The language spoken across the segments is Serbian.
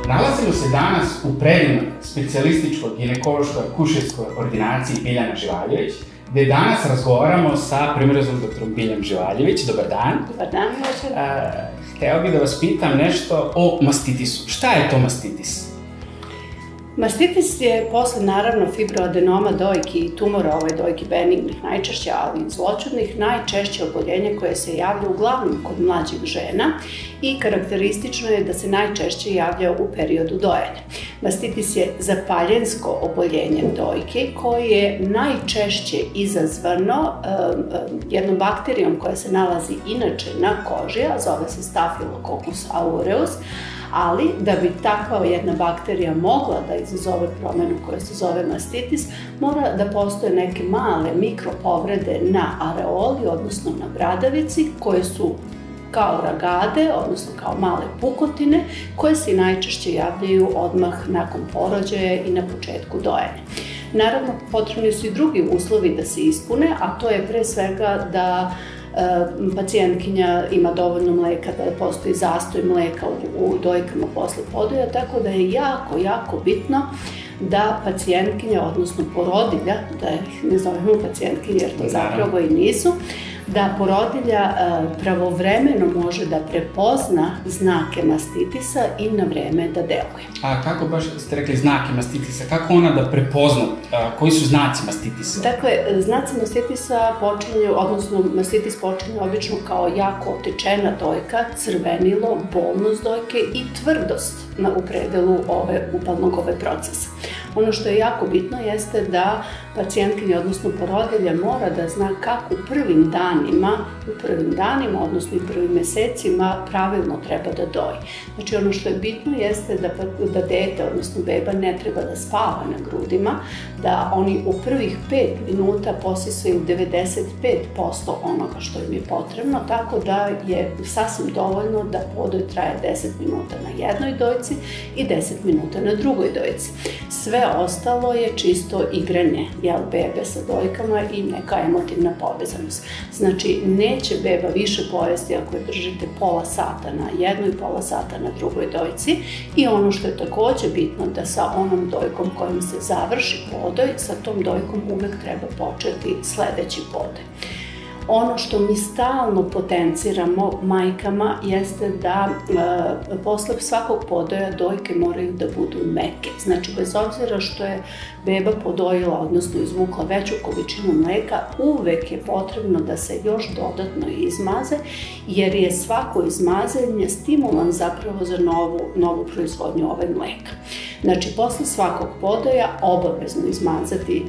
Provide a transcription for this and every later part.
Nalazimo se danas u prednjoj specijalističkoj ginekološkoj akušerskoj ordinaciji Biljana Živaljević, gde danas razgovaramo sa primarijom doktorom Biljom Živaljević. Dobar dan. Dobar dan, Bože. Hteo bih da vas pitam nešto o mastitisu. Šta je to mastitis? Mastitis je posle, naravno, fibroadenoma dojki i tumora dojki benignih najčešće, ali i zloćudnih, najčešće oboljenje koje se javlja uglavnom kod mlađih žena i karakteristično je da se najčešće javlja u periodu dojenja. Mastitis je zapaljensko oboljenje dojke koje je najčešće izazvano jednom bakterijom koja se nalazi inače na koži, a zove se Staphylococcus aureus, ali da bi takva jedna bakterija mogla da izazove promenu koja se zove mastitis, mora da postoje neke male mikropovrede na areoli, odnosno na bradavici, koje su kao ragade, odnosno kao male pukotine, koje se najčešće javljaju odmah nakon porođaja i na početku dojenja. Naravno, potrebni su i drugi uslovi da se ispune, a to je pre svega da pacijentkinja ima dovoljno mleka, da postoji zastoj mleka u dojkama posle podoja, tako da je jako bitno da pacijentkinja, odnosno porodilja, da ih ne zovemo pacijentkinje jer to zapravo i nisu, da porodilja pravovremeno može da prepozna znake mastitisa i na vreme da deluje. A kako baš ste rekli znake mastitisa? Kako ona da prepozna? Koji su znaci mastitisa? Dakle, znaci mastitisa počinju, odnosno mastitis počinje obično kao jako otečena dojka, crvenilo, bolnost dojke i tvrdost u predelu upalnog procesa. Ono što je jako bitno jeste da pacijentkinja, odnosno porodilja, mora da zna kako u prvim danima, odnosno i prvim mesecima pravilno treba da doji. Znači, ono što je bitno jeste da dete, odnosno beba, ne treba da spava na grudima, da oni u prvih 5 minuta posisaju 95% onoga što im je potrebno, tako da je sasvim dovoljno da podoj traje 10 minuta na jednoj dojci i 10 minuta na drugoj dojci. Sve ostalo je čisto igranje bebe sa dojkama i neka emotivna povezanost. Znači, neće beba više pojesti ako je držite pola sata na jednoj, pola sata na drugoj dojci i ono što je takođe bitno da sa onom dojkom kojom se završi podoj, sa tom dojkom uvek treba početi sledeći podoj. Ono što mi stalno potenciramo majkama jeste da posle svakog podoja dojke moraju da budu meke. Znači, bez obzira što je beba podojila, odnosno izvukla veću količinu mleka, uvek je potrebno da se još dodatno izmaze, jer je svako izmazanje stimulans zapravo za novu proizvodnju mleka. Znači, posle svakog podoja obavezno izmazati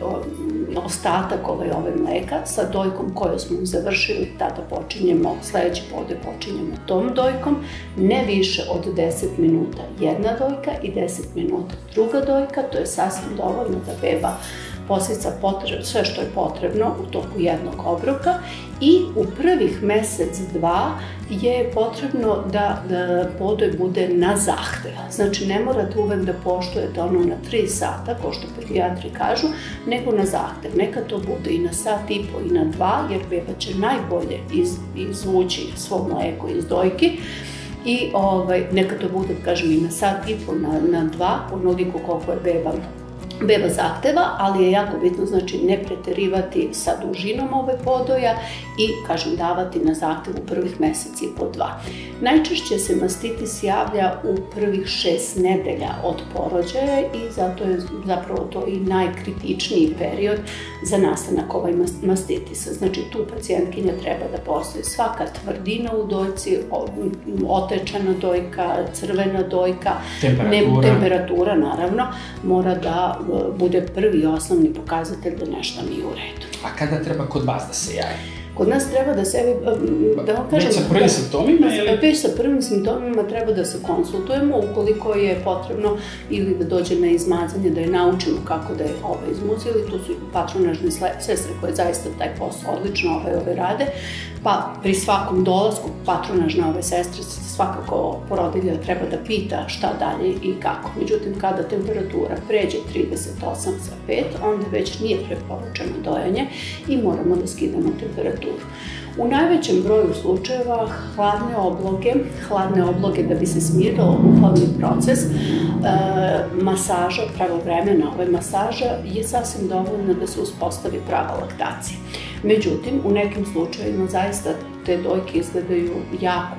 ostatak ove mleka sa dojkom koju smo završili, tada počinjemo, sledeći podoj počinjemo tom dojkom, ne više od 10 minuta jedna dojka i 10 minuta druga dojka, to je sasvim dovoljno da beba posica sve što je potrebno u toku jednog obroka i u prvih mesec, dva je potrebno da podoj bude na zahtev. Znači, ne morate uvek da poštujete ono na 3 sata, kao što pedijatri kažu, nego na zahtev. Neka to bude i na sat i po i na 2, jer beba će najbolje izvući svo mleko iz dojki. I neka to bude, kažem, i na sat i po, na 2, onoliko koliko je beba zahteva, ali je jako bitno, znači, ne preterivati sa dužinom podoja i, kažem, davati na zahtev u prvih meseci i po 2. Najčešće se mastitis javlja u prvih 6 nedelja od porođaja i zato je zapravo to i najkritičniji period za nastanak mastitisa. Znači, tu pacijentkinja treba da postoji svaka tvrdina u dojci, otečena dojka, crvena dojka, temperatura, naravno, mora da bude prvi i osnovni pokazatelj da nešto nije u redu. A kada treba kod vas da se javi? Kod nas treba da se, da vam kažem... Već sa prvim simptomima ili? Već sa prvim simptomima treba da se konsultujemo ukoliko je potrebno ili da dođe na izmazanje, da je naučimo kako da je izmuzili. Tu su patronažne sestre koje zaista taj posao odlično rade, pa pri svakom dolasku patronažne sestre svakako porodilja treba da pita šta dalje i kako. Međutim, kada temperatura pređe 38,5, onda već nije preporučeno dojenje i moramo da skidamo temperaturu. U najvećem broju slučajeva hladne obloge da bi se smirilo upalni proces, masaža, pravovremena masaža je sasvim dovoljna da se uspostavi prava laktacija. Međutim, u nekim slučajevima zaista te dojke izgledaju jako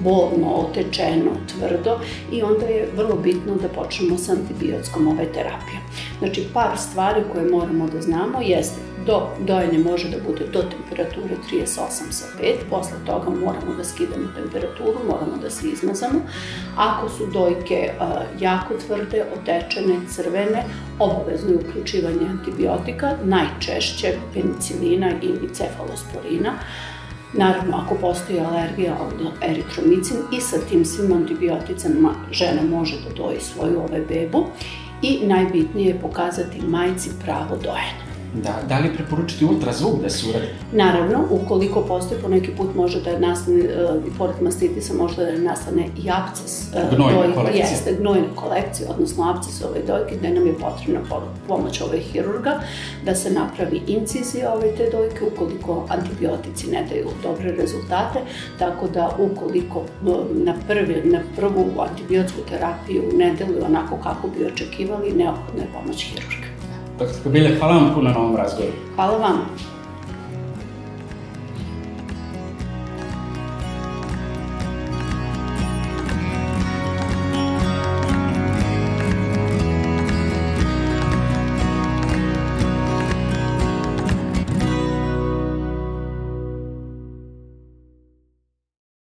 bolno, otečeno, tvrdo i onda je vrlo bitno da počnemo sa antibiotskom terapijom. Znači, par stvari koje moramo da znamo jeste dojenje može da bude do temperature 38,5, posle toga moramo da skidamo temperaturu, moramo da se izmazamo. Ako su dojke jako tvrde, otečene, crvene, obavezno je uključivanje antibiotika, najčešće penicilina ili cefalosporina. Naravno, ako postoji alergija, onda eritromicin i sa tim svim antibioticama žena može da doji svoju bebu i najbitnije je pokazati majci pravo dojenje. Da li preporučiti ultrazvuk da se uradi? Naravno, ukoliko postoji, po neki put može da nastane, pored mastitisa, može da nastane i absces dojke, jeste gnojne kolekcije, odnosno absces dojke, gde nam je potrebna pomoć hirurga da se napravi incizija te dojke ukoliko antibiotici ne daju dobre rezultate, tako da ukoliko na prvu antibiotsku terapiju ne deluju onako kako bi očekivali, neophodna je pomoć hirurga. Dr. Bilja, hvala vam puno na ovom razgovoru. Hvala vam.